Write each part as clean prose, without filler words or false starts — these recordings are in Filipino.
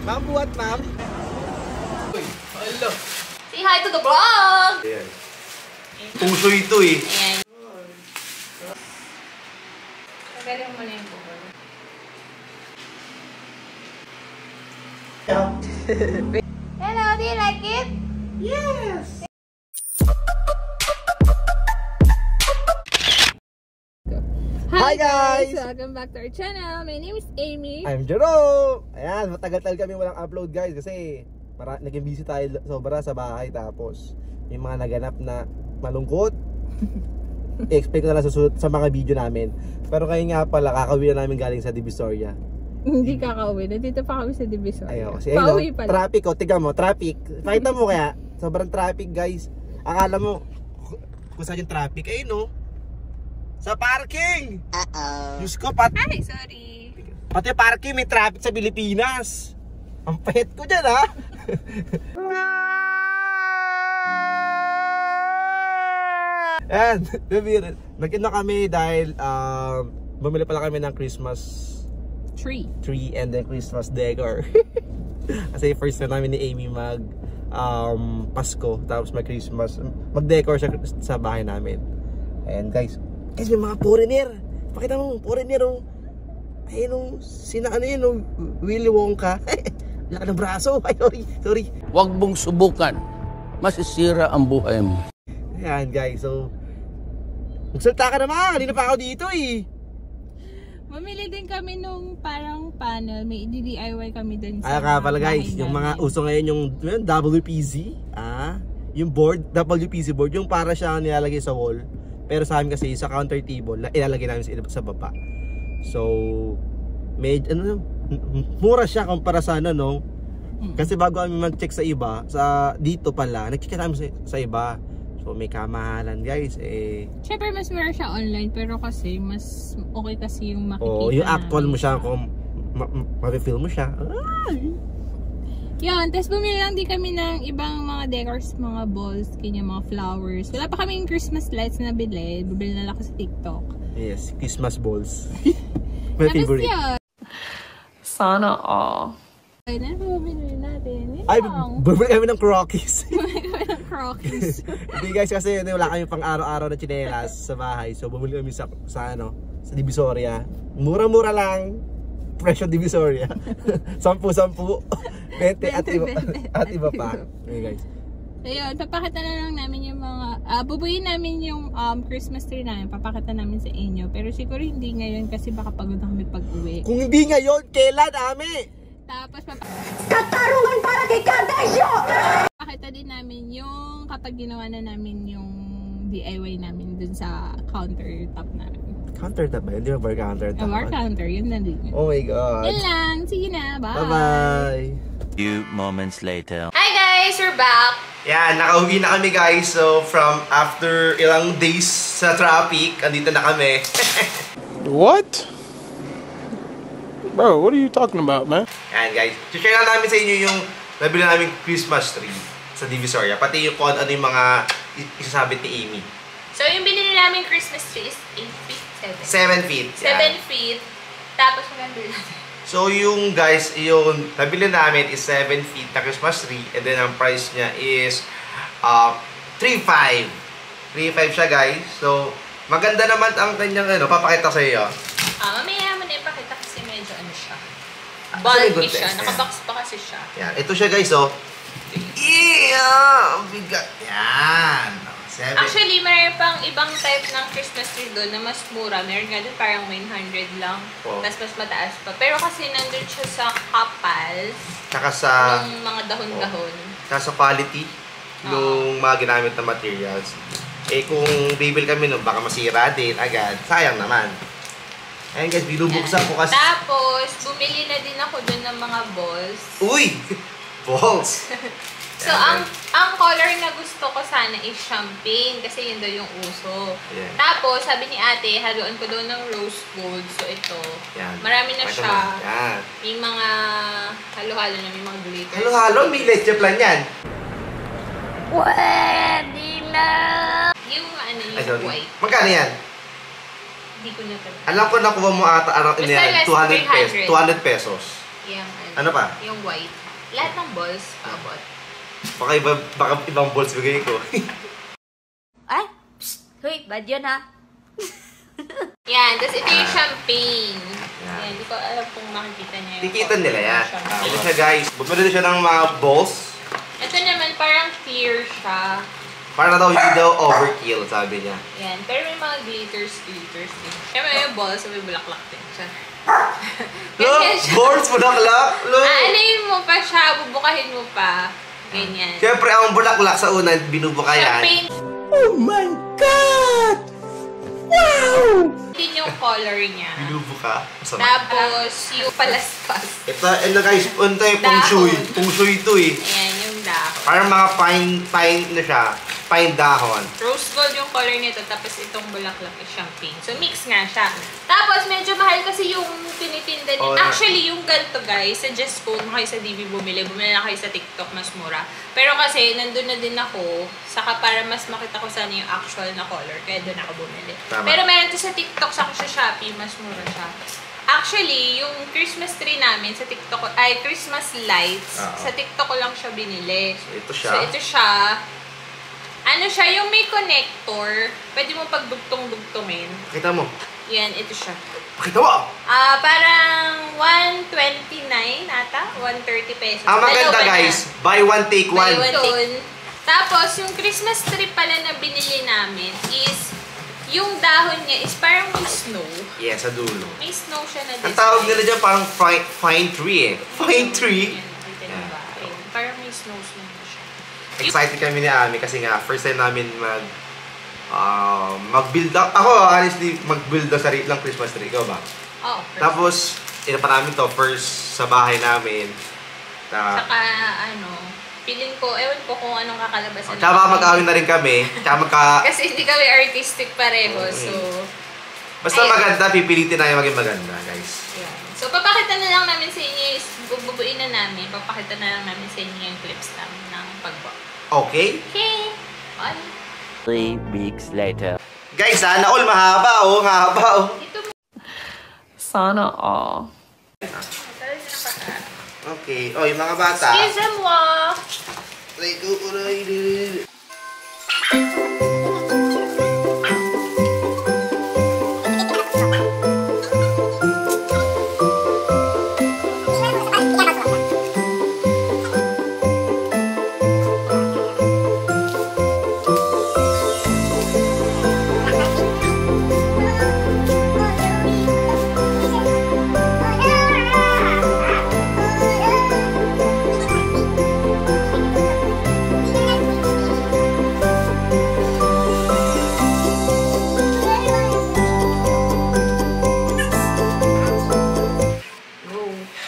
Ma'am, buhat, ma'am. Uy, hello. Say hi to the vlog! Ayan. Puso ito eh. Ayan. Tagalan mo na yung buko. Hello, do you like it? Yes! Hi guys! Welcome back to our channel. My name is Amy. I'm Jerome! Ayan, matagal-tagal kami walang upload guys kasi naging busy tayo sobra sa bahay tapos may mga naganap na malungkot. I-expect na lang sa mga video namin. Pero kayo nga pala, kakauwi na namin galing sa Divisoria. Hindi kakauwi. Nandito pa kami sa Divisoria. Ayaw, kasi pauwi pala. Traffic o, tignan mo, traffic. Pakita mo kaya, sobrang traffic guys. Akala mo, kung saan yung traffic, ayun no? Sa parking! Diyos ko, Ay, sorry. Pati parking, may traffic sa Pilipinas. Ang pahit ko dyan, ha? Ayan, nagkita kami dahil bumili pala kami ng Christmas tree and then Christmas decor. Kasi first na namin ni Amy mag Pasko, tapos mag-decor siya sa bahay namin. Ayan guys, may mga foreigner. Pakita mo, foreigner oh. Ayun oh, ano yun oh, Willy Wonka. Laka ng braso. Ay, sorry. Huwag mong subukan. Masisira ang buhay mo. Ayan guys, so magsalita ka naman, hindi na pa ako dito eh. Mamili din kami nung parang panel, may DIY kami dun Ay sa ka pala guys, yung mga uso ngayon yung WPZ, yung board, WPZ board, yung para siya nilalagay sa wall. Pero sa amin kasi sa counter table, ilalagay namin sa baba. So, mura siya kumpara sa no? Kasi bago kami mag-check sa iba, dito pala, nag-check namin sa iba. So, may kamahalan guys eh. Siyempre mas mura siya online, pero kasi mas okay kasi yung makikita. Oh, yung actual mo siya, kung ma-feel mo siya. Yun, tapos bumili lang din kami ng ibang mga decors, mga balls, kanya mga flowers. Wala pa kaming Christmas lights na bibili na lang ako sa TikTok. Yes, Christmas balls. My favorite. Yun. Sana all. Ay, ano ba bumili natin? Ay, bumili kami ng croquis. Bumili kami ng croquis. Hindi guys, kasi wala kami pang araw-araw na tsinelas sa bahay. So bumili kami sa Divisoria. Mura-mura lang. Presyo Divisoria. 10-10. 20 at iba pa. Okay guys. So yun, papakita na lang namin yung mga, bubuyin namin yung Christmas tree namin, papakita namin sa inyo. Pero siguro hindi ngayon kasi baka pagod na kami pag-uwi. Kung hindi ngayon, kailan, Ami? Tapos katarungan para kay Kardasio! Papakita din namin yung kapag ginawa na namin yung DIY namin dun sa countertop namin. Countertop ba? Hindi ba bar countertop? Bar counter, yun na din. Oh my God. Yun lang. Sige na. Bye. Bye-bye. Few moments later. Hi guys! We're back! Yan, nakauwi na kami guys. So, from after ilang days sa traffic, andito na kami. What? Bro, what are you talking about, man? Yan guys. Share lang namin sa inyo yung nabili namin Christmas tree sa Divisoria. Pati yung kung ano yung mga isasabit ni Amy. So, yung binili namin Christmas tree is 8 feet, 7 feet. 7 feet. Tapos, magandang natin. So, yung guys, yung nabili namin is 7 feet na Christmas tree. And then, ang price niya is 3.5. 3.5 siya guys. So, maganda naman ang kanyang papakita sa iyo. Mamaya mo na ipakita kasi medyo ano siya. Bulky siya. Nakabox pa kasi siya. Yan. Ito siya guys, oh. Yeah! Ang bigat. Yan. 7. Actually, mayroon pang ibang type ng Christmas tree doon na mas mura. Meron nga doon parang 900 lang. Oh. Tapos mas mataas pa. Pero kasi nandun siya sa kapal. Tsaka sa ng mga dahon-dahon. Tsaka sa quality ng mga ginamit na materials. Eh kung bibili kami nun, baka masira din agad. Sayang naman. Ayun guys, binubuksan ko kasi. Tapos, bumili na din ako doon ng mga balls. Uy! Balls! So, ang color na gusto ko sana is champagne kasi yun daw yung uso. Yeah. Tapos, sabi ni ate, haluan ko daw ng rose gold. So, ito. Yan. Marami na siya. Yan. May mga halo-halo na, may mga glitters. Halo-halo? May leche plan yan. Pwede na! Yung ano, yung white. Magkano yan? Hindi ko na talaga. Alam ko nakuha mo ata 200 pesos. 200 pesos. Yung, Ano pa? Yung white. Lahat ng balls, paabot. Baka ibang balls bigay ko. Ay! Psst! Hoy, bad yun ha? Yan, tapos ito yung champagne. Yan, hindi ko alam kung makikita niya yung... Kikita nila yan. champagne. Ito siya guys. Bumili siya ng mga balls. Ito naman, parang clear siya. Para daw hindi daw overkill, sabi niya. Yan, pero may mga glitters din. Siyempre yung balls, may bulaklak din siya. Look! Balls, bulaklak! Look! Aalayin mo pa siya, bubukahin mo pa. Ganyan. Siyempre, ang bulaklak sa una, binubuka yan. Champagne Oh my God! Wow! din yung color niya. Binubuka. Masama. Tapos, yung palaspas. Ito guys, ito yung feng shui. Feng shui ito eh. Ayan, yung dahon. Parang mga pine na siya. Pine dahon. Rose gold yung color nito, tapos itong bulaklak is champagne. So, mix nga siya. Tapos, medyo mahal kasi yung tinitinda Oh, niya. Actually, yung ganito guys, suggest ko na kayo sa DB bumili. Bumili na kayo sa TikTok, mas mura. Pero kasi, nandun na din ako, saka para mas makita ko sana yung actual na color, kaya doon ako bumili. Tama. Pero meron to sa TikTok, saka sa Shopee, mas mura siya. Actually, yung Christmas tree namin sa TikTok, ay Christmas lights, sa TikTok ko lang siya binili. So, ito siya. So, ito siya. Ano siya, yung may connector, pwede mo pagdugtong-dugtungin. Pakita mo. Yan, ito siya. Pakita mo! Parang 129 ata, 130 pesos. Ang maganda Dalawa na. guys, buy one take one. Buy one take. Tapos, yung Christmas tree pala na binili namin is, yung dahon niya is parang may snow. Yes, sa dulo. May snow siya na Ang tawag nila dyan parang fine tree eh. Fine tree. Yan, nakita niyo ba? Ayun, parang may snow na siya. Excited kami ni Ami kasi nga first time namin mag-build up. Ako honestly, mag-build up sarili lang Christmas tree. Ikaw ba? Oh, Tapos, ina pa namin to first sa bahay namin. saka feeling ko, ewan ko kung anong kakalabasan. Tsaka baka mag-awin na rin kami. Tsaka Kasi hindi kami artistic pareho, Okay. so... basta Ayun. maganda, pipilitin na yung maging maganda, guys. Yan. So, papakita na lang namin sa inyo, bubuin na namin, papakita na lang namin sa inyo yung clips namin ng pag-book. Okay? Okay! Bye! 3 weeks later. Guys, sana all mahaba oh, mahaba oh. Dito mo. Sana all. Okay, oh, yung mga bata. Excuse mo!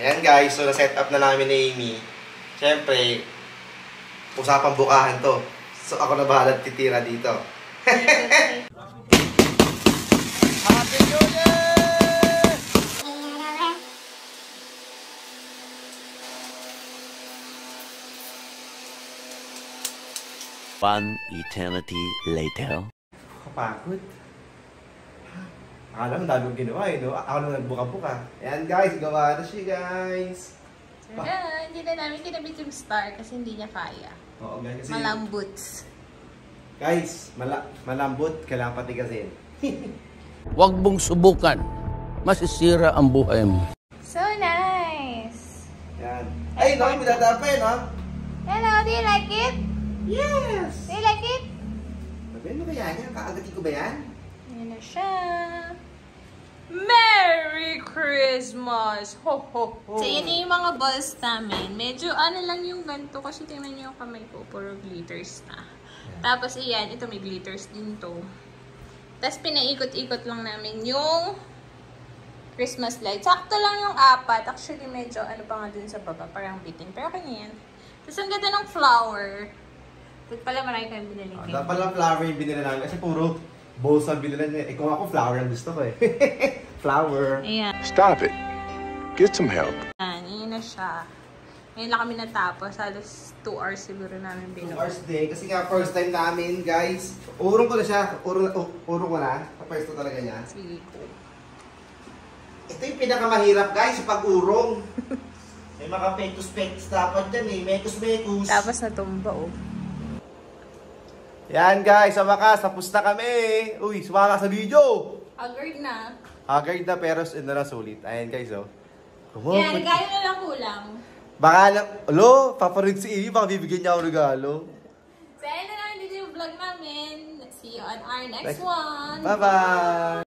Ayan guys, so na-set up na namin ni Amy. Siyempre, usapang bukahan to. So ako na bahala titira dito. One eternity later. Kapagod. Akala mo dami kong ginawa eh, no? Ako na nagbuka-buka. Ayan guys, gawa na siya guys. Ayan, hindi na namin kinabit yung star kasi hindi niya kaya. Oo guys, kasi... Malambot. Guys, malambot, kailangan patigasin. Huwag mong subukan. Masisira ang buhay mo. So nice! Ayan. Ay, no, may dadapin, no? Hello, do you like it? Yes! Do you like it? Ano ba yan? Kaagatin ko ba yan? Yan na siya. Merry Christmas! Ho, ho, ho! So, yun yung mga balls namin. Medyo lang yung ganito kasi tingnan nyo yung kamay ko. Puro glitters na. Tapos, iyan. Ito may glitters din to. Tapos, pinaikot-ikot lang namin yung Christmas light. Sakto lang yung 4. Actually, medyo pa nga dun sa baba. Parang bitin. Pero okay na yan. Tapos, ang ganda ng flower. Ba't pala marami kayong binili kayo? Dapat lang flower yung binili namin kasi puro balls ang binili niya. Eh, kung ako flower ang gusto ko eh. Flower. Ayan. Stop it. Get some help. Ayan, yun na siya. Ngayon lang kami natapos. Halos 2 hours siguro namin 2 binuo. hours day. Kasi nga first time namin guys. Urong ko na siya. Urong ko na. Kapwesto talaga niya. Sige ko. Ito yung pinakamahirap guys sa pag-urong. May mga pectus-pectus dapat dyan eh. Mekus-mekus. Tapos natumba, oh. Yan guys, sa wakas, tapos na kami. Uy, sumama ka sa video. Haggard na. Haggard na pero sulit. Ayan guys, oh. Yan, regalo na lang kulang. Baka lang, alo, paparin si Ivy, baka bibigyan niya ako regalo. So, ayun na lang dito yung vlog namin. See you on our next one. Bye-bye!